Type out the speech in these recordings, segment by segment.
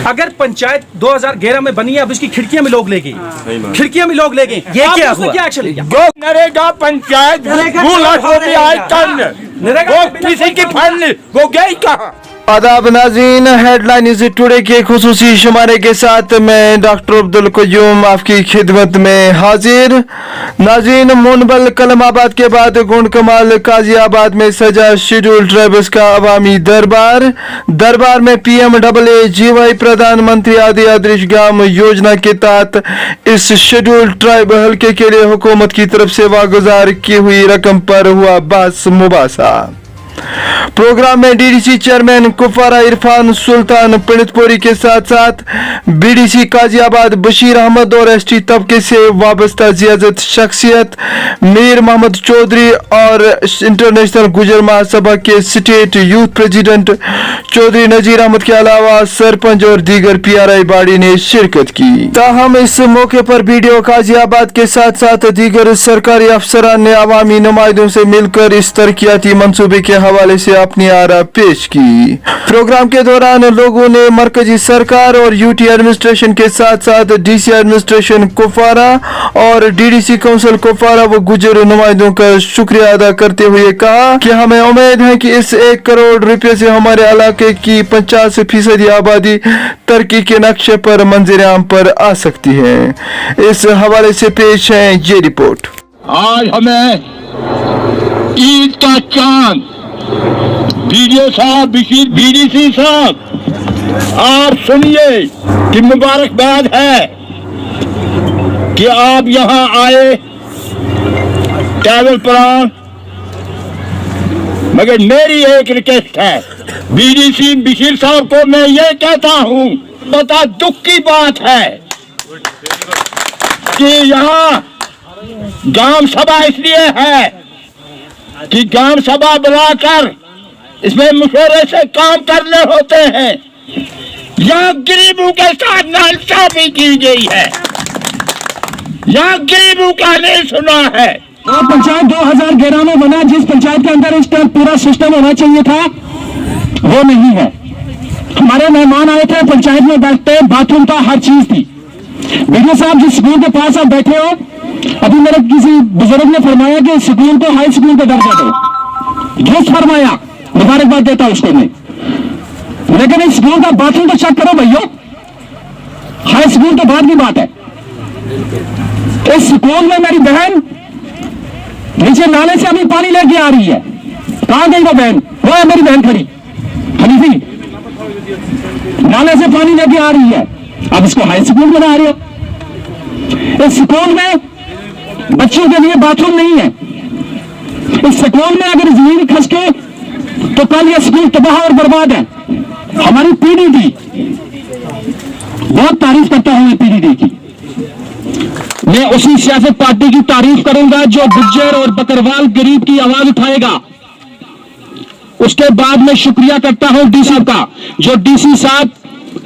अगर पंचायत 2011 में बनी है, अब इसकी खिड़कियां भी लोग ले गए, खिड़कियां भी लोग ले गए, ये क्या हुआ? क्या एक्शन लिया? नरेगा पंचायत किसी की फंड वो गई कहाँ? आदाब नाज़रीन, हेडलाइन न्यूज़ टुडे के खुसूसी शुमारे के साथ मैं डॉक्टर अब्दुल क़य्यूम आपकी खिदमत में हाजिर। नाज़रीन, मुनबल कलमाबाद के बाद गुंड कमाल काजियाबाद में सजा शेड्यूल ट्राइब्स का अवामी दरबार में PMAAGY प्रधानमंत्री आदि आदर्श ग्राम योजना के तहत इस शेड्यूल ट्राइब हल्के के लिए हुकूमत की तरफ से वागुजार की हुई रकम पर हुआ बहस मुबासा। प्रोग्राम में DDC चेयरमैन कुपवारा इरफान सुल्तान पंडितपुरी के साथ साथ BDC काजियाबाद बशीर अहमद और ST तबके से वाबस्ता जियाजत शख्सियत मीर मोहम्मद चौधरी और इंटरनेशनल गुजर महासभा के state youth president Chaudhary Nazir Ahmad के अलावा सरपंच और दीगर PRI बॉडी ने शिरकत की। ताहम इस मौके पर BDO काजियाबाद के साथ साथ दीगर सरकारी अफसरान ने अवामी नुमाइंदों से मिलकर इस तरक्याती मंसूबे के हवाले से अपनी आरा पेश की। प्रोग्राम के दौरान लोगों ने मरकजी सरकार और UT एडमिनिस्ट्रेशन के साथ साथ DC एडमिनिस्ट्रेशन कुपवारा और DDC काउंसिल कुपवारा व गुजर नुमाइंदों का शुक्रिया अदा करते हुए कहा कि हमें उम्मीद है कि इस 1 करोड़ रुपए से हमारे इलाके की 50% आबादी तरक्की के नक्शे पर मंजिल-ए-आम पर आ सकती है। इस हवाले से पेश है ये रिपोर्ट। आज हमें ईद का चांद BDO साहब, BDC साहब, आप सुनिए कि मुबारकबाद है कि आप यहाँ आए ट्रैवल प्लान। मगर मेरी एक रिक्वेस्ट है BDC बशीर साहब को, मैं ये कहता हूँ, बता दुख की बात है कि यहाँ ग्राम सभा इसलिए है कि ग्राम सभा बुलाकर इसमें मशवरे से काम करने होते हैं। यहाँ गरीबों के साथ नाइंसाफी की गई है, यहाँ गरीबों का नहीं सुना है। पंचायत 2011 में बना, जिस पंचायत के अंदर इस टाइम पूरा सिस्टम होना चाहिए था वो नहीं है। हमारे मेहमान आए थे, पंचायत में बैठते बाथरूम था, हर चीज थी। BDO साहब जिस स्कूल के पास आप बैठे हो, अभी मेरे किसी बुजुर्ग ने फरमाया कि स्कूल को हाई स्कूल का दर्जा दो, दुरुस्त फरमाया, मुबारकबाद देता हूं उसको मैं। लेकिन इस स्कूल का बाथरूम तो चेक करो भैया, हाई स्कूल तो बाद की बात है। इस स्कूल में मेरी बहन नीचे नाले से अभी पानी लेके आ रही है, कहां गई वो बहन? वो है मेरी बहन खड़ी, हनीफी, नाले से पानी लेके आ रही है। अब इसको हाई स्कूल बना रहे हो। इस स्कूल में बच्चों के लिए बाथरूम नहीं है। इस स्कूल में अगर जमीन खसके तो कल ये स्कूल तबाह और बर्बाद है। हमारी PDD, बहुत तारीफ करता हूं मैं PDD की। मैं उसी सियासत पार्टी की तारीफ करूंगा जो गुज्जर और बकरवाल गरीब की आवाज उठाएगा। उसके बाद मैं शुक्रिया करता हूं DC का, जो DC साहब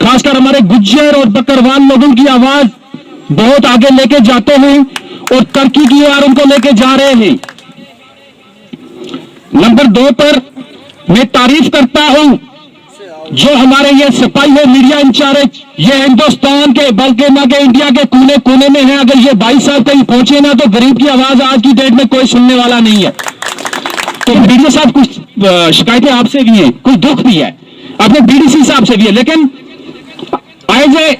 खासकर हमारे गुज्जर और बकरवाल लोगों की आवाज बहुत आगे लेके जाते हैं और तरक्की की ओर उनको लेके जा रहे हैं। नंबर 2 पर मैं तारीफ करता हूं जो हमारे ये सिपाही है, मीडिया इंचार्ज, ये हिंदुस्तान के बल्कि ना के इंडिया के कोने कोने में है। अगर ये भाई साहब कहीं पहुंचे ना तो गरीब की आवाज आज की डेट में कोई सुनने वाला नहीं है। तो BDO साहब कुछ शिकायतें आपसे भी है, कुछ दुख भी है, अपने BDC साहब से भी है। लेकिन as a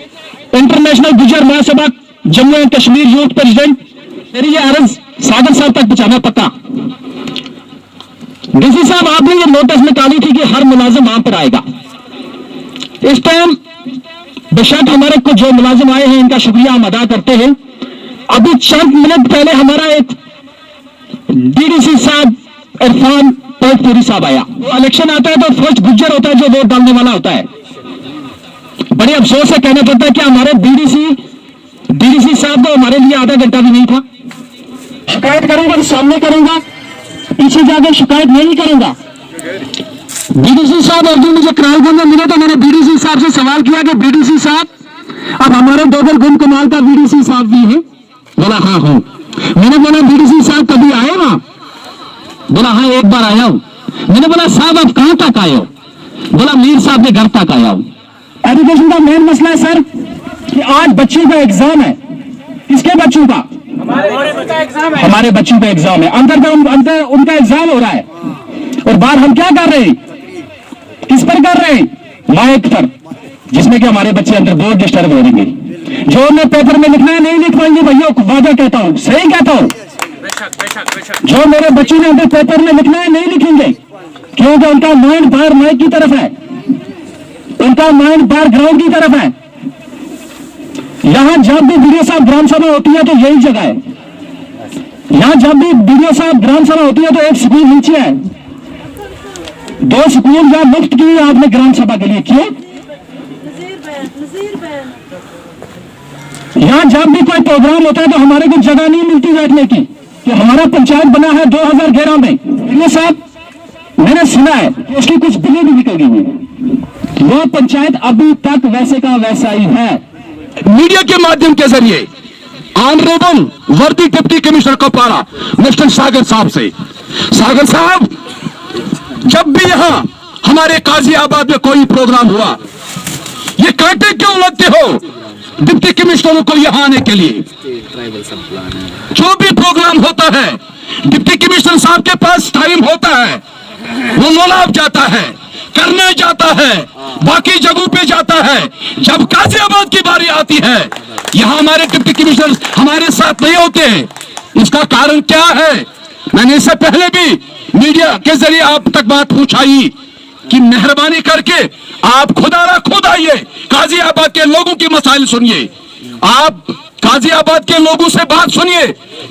international Gujjar Mahasabha Jammu and Kashmir youth president, मेरी ये अर्ज सागर साहब तक पहुंचाना पक्का। DC साहब, आपने ये नोटिस निकाली थी कि हर मुलाजिम वहां पर आएगा। इस टाइम बेशक हमारे कुछ जो मुलाजिम आए हैं इनका शुक्रिया हम अदा करते हैं। अभी चंद मिनट पहले हमारा एक DDC साहब इरफान पंडितपुरी साहब आया। वो इलेक्शन आता है तो फर्स्ट गुज्जर होता है जो वोट डालने वाला होता है। बड़े अफसोस से कहना पड़ता है कि हमारे DDC साहब को हमारे लिए आधा घंटा भी नहीं था। शिकायत करूंगा तो सामने करूंगा, पीछे जाकर शिकायत नहीं करूंगा। BDC साहब और जो मुझे करालगंज में मिले तो मैंने BDC साहब से सवाल किया कि BDC साहब, अब हमारे दोगल गुंड कमाल का BDC साहब भी है? बोला हाँ हूं। मैंने बोला BDC साहब कभी आए वहां? बोला हाँ एक बार आया हूं। मैंने बोला साहब आप कहां तक आए हो? बोला मीर साहब के घर तक आया हूं। एजुकेशन का मेन मसला है सर कि आज बच्चों का एग्जाम है। किसके बच्चों का? हमारे बच्चों का एग्जाम है। अंदर उनका एग्जाम हो रहा है और बाहर हम क्या कर रहे हैं? किस पर कर रहे हैं? माइक पर, जिसमें कि हमारे बच्चे अंदर बहुत डिस्टर्ब हो रही है। जो उन्हें पेपर में लिखना है नहीं लिख पाएंगे भैया, वादा कहता हूं, सही कहता हूं। जो मेरे बच्चों ने अंदर पेपर में लिखना है नहीं लिखेंगे, क्योंकि उनका माइंड बाहर माइक की तरफ है, उनका माइंड बाहर ग्राउंड की तरफ है। यहां जब भी वीडियो साहब ग्राम सभा होती है तो यही जगह है। यहां जब भी वीडियो साहब ग्राम सभा होती है तो एक स्कूल नीचे है, 2 स्कूल या मुफ्त की आपने ग्राम सभा के लिए किए। यहां जब भी कोई प्रोग्राम होता है तो हमारे को जगह नहीं मिलती बैठने की, कि हमारा पंचायत बना है 2011 में। वीडियो साहब मैंने सुना है कि उसकी कुछ बिलें भी निकल गई है, वो पंचायत अभी तक वैसे का वैसा ही है। मीडिया के माध्यम के जरिए ऑनरेबल वर्दी डिप्टी कमिश्नर कुपवारा मिस्टर सागर साहब से, सागर साहब, जब भी यहां हमारे काजियाबाद में कोई प्रोग्राम हुआ, ये कांटे क्यों लगते हो डिप्टी कमिश्नरों को यहां आने के लिए? जो भी प्रोग्राम होता है डिप्टी कमिश्नर साहब के पास टाइम होता है, वो लोलाब जाता है, करने जाता है, बाकी जगहों पे जाता है। जब गाजियाबाद की बारी आती है, यहां हमारे डिप्टी कमिश्नर हमारे साथ नहीं होते। इसका कारण क्या है? मैंने इससे पहले भी मीडिया के जरिए आप तक बात पहुंचाई कि मेहरबानी करके आप खुदारा खुद आइए, गाजियाबाद के लोगों की मसाइल सुनिए। आप गाजियाबाद के लोगों से बात सुनिए।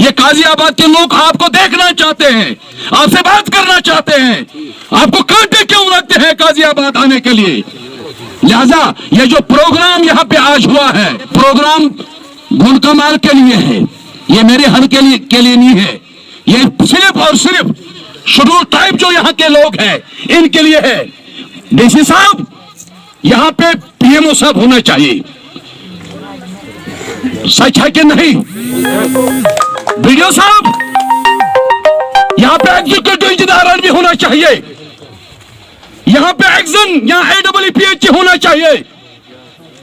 ये गाजियाबाद के लोग आपको देखना चाहते हैं, आपसे बात करना चाहते हैं। आपको कांटे क्यों लगते हैं गाजियाबाद आने के लिए? लिहाजा ये जो प्रोग्राम यहाँ पे आज हुआ है, प्रोग्राम गुणकमाल के लिए है, ये मेरे हल के लिए नहीं है। ये सिर्फ और सिर्फ शेड्यूल ट्राइब जो यहाँ के लोग हैं इनके लिए है। डीसी साहब, यहाँ पे पीएमओ साहब होना चाहिए, सच है कि नहीं? वीडियो साहब, यहाँ पे एग्जीक्यूटिव इंजीनियर भी होना चाहिए, यहाँ पे एक्सन या AEEPH होना चाहिए।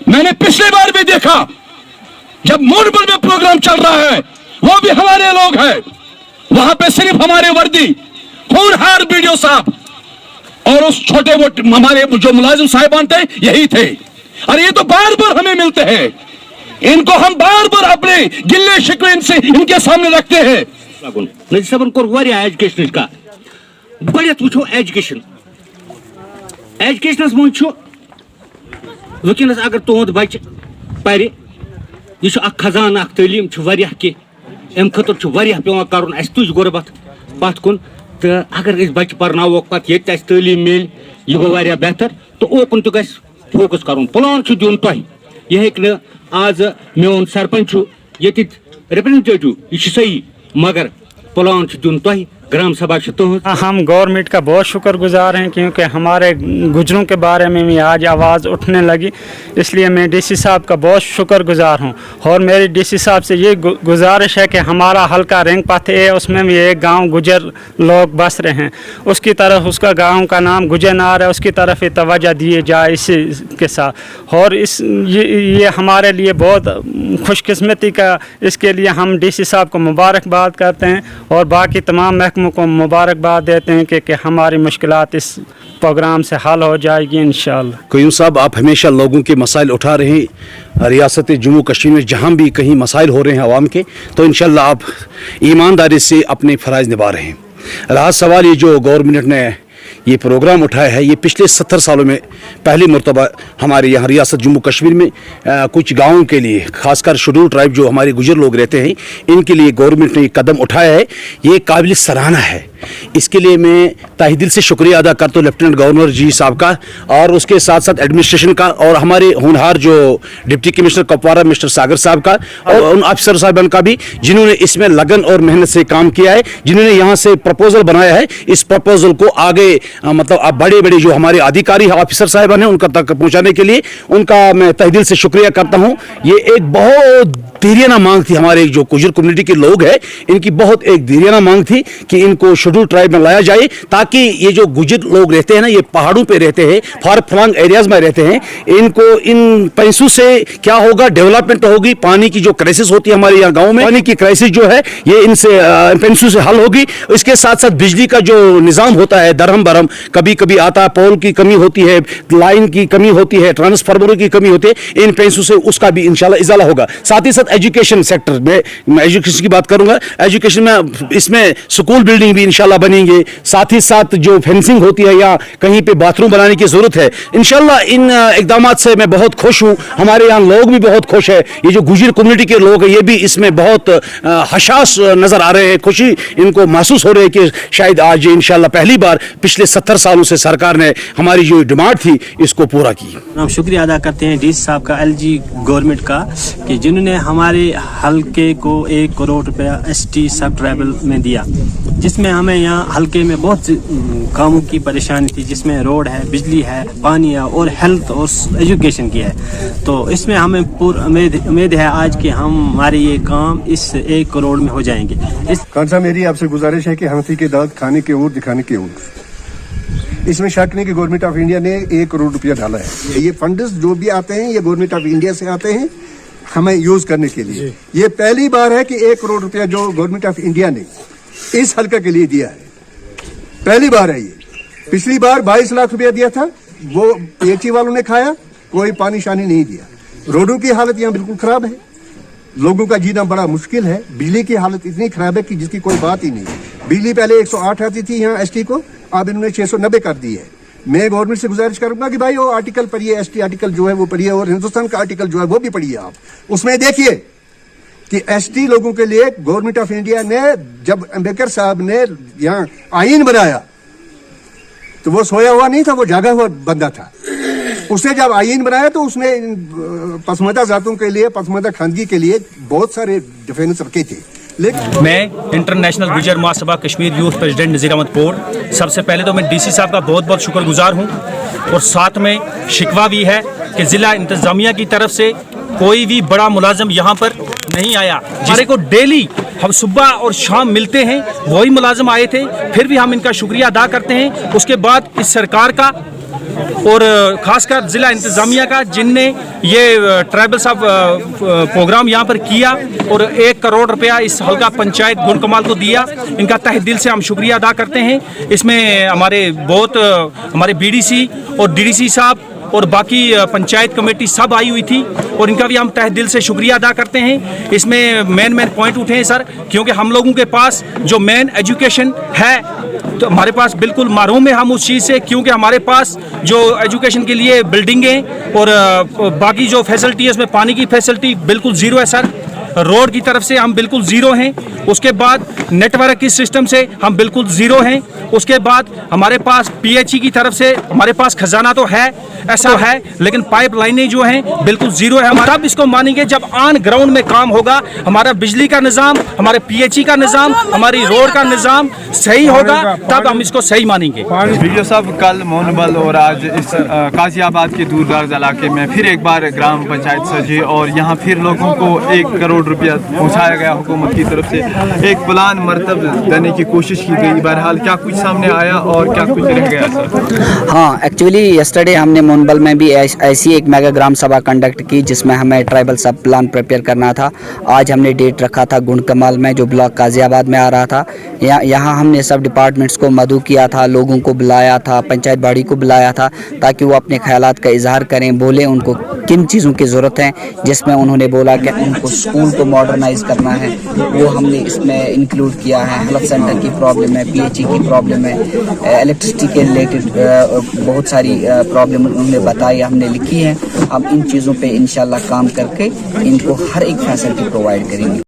मैंने पिछली बार भी देखा जब मोरबल में प्रोग्राम चल रहा है, वो भी हमारे लोग हैं, वहां पे सिर्फ हमारे वर्दी होनहार वीडियो साहब और उस छोटे वो हमारे जो मुलाजिम साहिबान थे यही थे। और ये तो बार बार हमें मिलते हैं, इनको हम बार बार अपने गिल्ले शिकवे इनसे इनके सामने रखते हैं। नजीर साहब कोर वारिया एजुकेशन का गडत वो एजुकेशन एजुकेशनस मज वनस अगर तुंद बच्चे पर यह खजान तलीम कि अम खतर पे कर तुझ गुरबत पत कुन तो अगर बच्चे पर्नोक पे ये तलीम मिल यह गो बेहतर तो ओकन तो गस फोकस कर प्लान दिन तुह यह हे आज मोन सरपंच ये रिप्रेजेंटेटिव यह सही मगर प्लान दिन तुह ग्राम सभा हम गवर्नमेंट का बहुत शुक्रगुजार हैं क्योंकि हमारे गुजरों के बारे में भी आज आवाज़ उठने लगी, इसलिए मैं डीसी साहब का बहुत शुक्रगुजार हूं। और मेरी डीसी साहब से ये गुजारिश है कि हमारा हल्का रिंग पथ है, उसमें भी एक गांव गुजर लोग बस रहे हैं, उसकी तरफ उसका गांव का नाम गुजरनार है, उसकी तरफ ही तवज्जो दिए जाए इसी के साथ। और ये हमारे लिए बहुत खुशकिस्मती का, इसके लिए हम डीसी साहब को मुबारकबाद करते हैं और बाकी तमाम महकमों को मुबारकबाद देते हैं कि हमारी मुश्किलात इस प्रोग्राम से हल हो जाएगी इंशाअल्लाह। क़य्यूम साहब, आप हमेशा लोगों के मसाइल उठा रहे हैं। रियासत जम्मू कश्मीर में जहाँ भी कहीं मसाइल हो रहे हैं आवाम के, तो इंशाअल्लाह आप ईमानदारी से अपने फ़राइज़ निभा रहे हैं। रहा सवाल ये जो गवर्नमेंट ने ये प्रोग्राम उठाया है, ये पिछले 70 सालों में पहली मरतबा हमारे यहाँ रियासत जम्मू कश्मीर में कुछ गाँवों के लिए, खासकर शेड्यूल ट्राइब जो हमारे गुजर लोग रहते हैं, इनके लिए गवर्नमेंट ने ये कदम उठाया है। ये काबिल सराहना है। इसके लिए मैं तहे दिल से शुक्रिया अदा करता हूँ लेफ्टिनेंट गवर्नर जी साहब का और उसके साथ साथ एडमिनिस्ट्रेशन का और हमारे होनहार जो डिप्टी कमिश्नर कुपवारा मिस्टर सागर साहब का और उन अफसर साहबान का भी जिन्होंने इसमें लगन और मेहनत से काम किया है, जिन्होंने यहाँ से प्रपोजल बनाया है। इस प्रपोजल को आगे मतलब अब बड़े बड़े जो हमारे अधिकारी ऑफिसर साहबान हैं उनका तक पहुँचाने के लिए उनका मैं तहे दिल से शुक्रिया करता हूँ। ये एक बहुत देरियाना मांग थी। हमारे जो गुजर कम्युनिटी के लोग हैं इनकी बहुत एक देरियाना मांग थी कि इनको शेड्यूल ट्राइब में लाया जाए, ताकि ये जो गुजर लोग रहते हैं ना, ये पहाड़ों पे रहते हैं, फार फ्लंग एरियाज में रहते हैं, इनको इन पैसों से क्या होगा, डेवलपमेंट तो होगी, पानी की जो क्राइसिस होती है हमारे यहाँ गाँव में, पानी की क्राइसिस जो है ये इनसे पैसों से हल होगी। इसके साथ साथ बिजली का जो निज़ाम होता है दरहम बरहम, कभी कभी आता है, पोल की कमी होती है, लाइन की कमी होती है, ट्रांसफार्मर की कमी होती है, इन पैसों से उसका भी इंशाल्लाह इजाला होगा। साथ ही साथ एजुकेशन सेक्टर में, मैं एजुकेशन की बात करूंगा, एजुकेशन में इसमें स्कूल बिल्डिंग भी इंशाल्लाह बनेंगे। साथ ही साथ जो फेंसिंग होती है या कहीं पे बाथरूम बनाने की जरूरत है, इंशाल्लाह इन इकदाम से मैं बहुत खुश हूँ। हमारे यहाँ लोग भी बहुत खुश है, ये जो गुजर कम्युनिटी के लोग हैं ये भी इसमें बहुत हसास नजर आ रहे हैं, खुशी इनको महसूस हो रही है कि शायद आज इंशाल्लाह पहली बार पिछले 70 सालों से सरकार ने हमारी जो डिमांड थी इसको पूरा की। हम शुक्रिया अदा करते हैं डीसी साहब का, एलजी गवर्नमेंट का, कि जिन्होंने हमारे हलके को 1 करोड़ रुपया एसटी सब ट्राइबल में दिया, जिसमें हमें यहाँ हलके में बहुत कामों की परेशानी थी, जिसमें रोड है, बिजली है, पानी है और हेल्थ और एजुकेशन की है। तो इसमें हमें पूरी उम्मीद है आज कि हमारे ये काम इस 1 करोड़ में हो जाएंगे। खान साहब, मेरी आपसे गुजारिश है कि हंसी के दांत खाने के ओर दिखाने के ओर, इसमें शक नहीं कि गवर्नमेंट ऑफ इंडिया ने 1 करोड़ रुपया डाला है। ये फंड्स जो भी आते हैं ये गवर्नमेंट ऑफ इंडिया से आते हैं हमें यूज करने के लिए। ये पहली बार है कि 1 करोड़ रुपया जो गवर्नमेंट ऑफ इंडिया ने इस हल्का के लिए दिया है, पहली बार है ये। पिछली बार 22 लाख रुपया दिया था, वो पीएचई वालों ने खाया, कोई पानी शानी नहीं दिया। रोडों की हालत यहाँ बिल्कुल खराब है, लोगों का जीना बड़ा मुश्किल है। बिजली की हालत इतनी खराब है कि जिसकी कोई बात ही नहीं। बिजली पहले 108 आती थी यहाँ एसटी को, अब इन्होंने 690 कर दी है। मैं गवर्नमेंट से गुजारिश करूंगा कि भाई वो आर्टिकल पढ़िए, एसटी आर्टिकल जो है वो पढ़िए, और हिंदुस्तान का आर्टिकल जो है वो भी पढ़िए आप। उसमें देखिए कि एसटी लोगों के लिए गवर्नमेंट ऑफ इंडिया ने, जब अम्बेडकर साहब ने यहाँ आईन बनाया तो वो सोया हुआ नहीं था, वो जागा हुआ बंदा था। उसने जब आईन बनाया तो उसने पसमानदा जातों के लिए, पसमानदा खानगी के लिए बहुत सारे डिफेंस रखे थे। मैं इंटरनेशनल गुजर महासभा कश्मीर यूथ प्रेसिडेंट नज़ीर अहमद पोर, सबसे पहले तो मैं डीसी साहब का बहुत बहुत शुक्रगुजार हूँ, और साथ में शिकवा भी है कि ज़िला इंतज़ामिया की तरफ से कोई भी बड़ा मुलाजिम यहाँ पर नहीं आया। हमारे को डेली हम सुबह और शाम मिलते हैं, वही मुलाजिम आए थे, फिर भी हम इनका शुक्रिया अदा करते हैं। उसके बाद इस सरकार का और ख़ासकर ज़िला इंतज़ामिया का, जिनने ये ट्राइबल सब प्रोग्राम यहाँ पर किया और 1 करोड़ रुपया इस हल्का पंचायत गुणकमाल को दिया, इनका तहे दिल से हम शुक्रिया अदा करते हैं। इसमें हमारे बीडीसी और डीडीसी साहब और बाकी पंचायत कमेटी सब आई हुई थी, और इनका भी हम तहे दिल से शुक्रिया अदा करते हैं। इसमें मेन पॉइंट उठे हैं सर, क्योंकि हम लोगों के पास जो मेन एजुकेशन है तो हमारे पास बिल्कुल महरूम है हम उस चीज़ से, क्योंकि हमारे पास जो एजुकेशन के लिए बिल्डिंगें और बाकी जो फैसिलिटी है उसमें पानी की फैसिलिटी बिल्कुल ज़ीरो है सर। रोड की तरफ से हम बिल्कुल ज़ीरो हैं। उसके बाद नेटवर्क की सिस्टम से हम बिल्कुल ज़ीरो हैं। उसके बाद हमारे पास पीएचई की तरफ से हमारे पास खजाना तो है, ऐसा है, लेकिन पाइप लाइनें जो हैं बिल्कुल ज़ीरो है। हम तब इसको मानेंगे जब ऑन ग्राउंड में काम होगा, हमारा बिजली का निज़ाम, हमारे पीएचई का निज़ाम, हमारी रोड का निज़ाम सही होगा, तब हम इसको सही मानेंगे। वीडियो साहब, कल मोनबल और आज इस काजियाबाद के दूरदराज इलाके में फिर एक बार ग्राम पंचायत सजी, और यहाँ फिर लोगों को 1 करोड़ रुपया पहुँचाया गया हुकूमत की तरफ से। एक प्लान मरतब देने की कोशिश की गई, बहरहाल क्या कुछ सामने आया और क्या कुछ रह गया सर? हाँ, एक्चुअली यस्टरडे हमने मोनबल में भी ऐसी एक मेगा ग्राम सभा कंडक्ट की, जिसमें हमें ट्राइबल सब प्लान प्रिपेयर करना था। आज हमने डेट रखा था गुणकमाल में, जो ब्लॉक गाजियाबाद में आ रहा था। यहाँ हमने सब डिपार्टमेंट्स को मदऊ किया था, लोगों को बुलाया था, पंचायत बॉडी को बुलाया था, ताकि वो अपने ख्यालात का इजहार करें, बोलें उनको किन चीज़ों की ज़रूरत है। जिसमें उन्होंने बोला कि उनको स्कूल को मॉडर्नाइज करना है, वो हमने इसमें इंक्लूड किया है। हेल्थ सेंटर की प्रॉब्लम है, पीएचई की प्रॉब्लम है, इलेक्ट्रिसिटी के रिलेटेड बहुत सारी प्रॉब्लम उन्होंने बताई, हमने लिखी है। हम इन चीज़ों पे इंशाल्लाह काम करके इनको हर एक फैसिलिटी प्रोवाइड करेंगे।